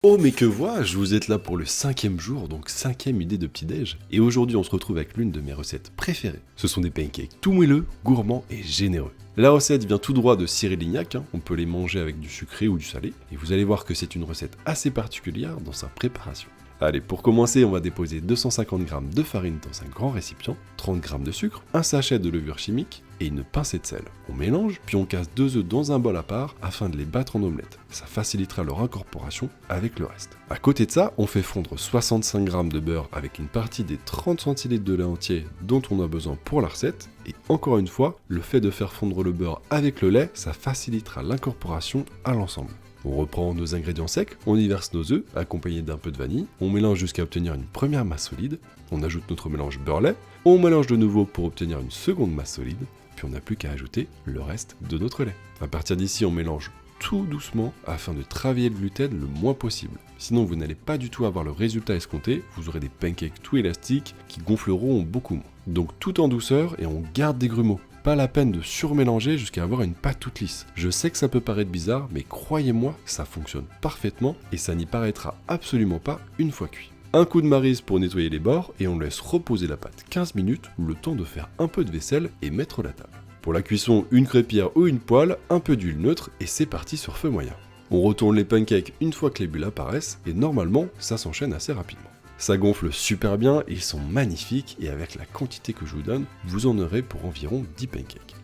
Oh mais que vois-je, vous êtes là pour le 5e jour, donc 5e idée de petit-déj. Et aujourd'hui on se retrouve avec l'une de mes recettes préférées. Ce sont des pancakes tout moelleux, gourmands et généreux. La recette vient tout droit de Cyril Lignac, on peut les manger avec du sucré ou du salé. Et vous allez voir que c'est une recette assez particulière dans sa préparation. Allez, pour commencer, on va déposer 250 g de farine dans un grand récipient, 30 g de sucre, un sachet de levure chimique et une pincée de sel. On mélange, puis on casse 2 œufs dans un bol à part afin de les battre en omelette. Ça facilitera leur incorporation avec le reste. À côté de ça, on fait fondre 65 g de beurre avec une partie des 30 centilitres de lait entier dont on a besoin pour la recette. Et encore une fois, le fait de faire fondre le beurre avec le lait, ça facilitera l'incorporation à l'ensemble. On reprend nos ingrédients secs, on y verse nos œufs, accompagnés d'un peu de vanille, on mélange jusqu'à obtenir une première masse solide, on ajoute notre mélange beurre-lait, on mélange de nouveau pour obtenir une seconde masse solide, puis on n'a plus qu'à ajouter le reste de notre lait. À partir d'ici, on mélange tout doucement afin de travailler le gluten le moins possible. Sinon, vous n'allez pas du tout avoir le résultat escompté, vous aurez des pancakes tout élastiques qui gonfleront beaucoup moins. Donc tout en douceur et on garde des grumeaux. Pas la peine de surmélanger jusqu'à avoir une pâte toute lisse. Je sais que ça peut paraître bizarre, mais croyez-moi, ça fonctionne parfaitement et ça n'y paraîtra absolument pas une fois cuit. Un coup de maryse pour nettoyer les bords et on laisse reposer la pâte 15 minutes, le temps de faire un peu de vaisselle et mettre la table. Pour la cuisson, une crêpière ou une poêle, un peu d'huile neutre et c'est parti sur feu moyen. On retourne les pancakes une fois que les bulles apparaissent et normalement, ça s'enchaîne assez rapidement. Ça gonfle super bien, ils sont magnifiques et avec la quantité que je vous donne, vous en aurez pour environ 10 pancakes.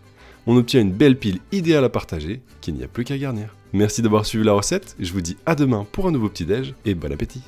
On obtient une belle pile idéale à partager, qu'il n'y a plus qu'à garnir. Merci d'avoir suivi la recette, je vous dis à demain pour un nouveau petit déj et bon appétit.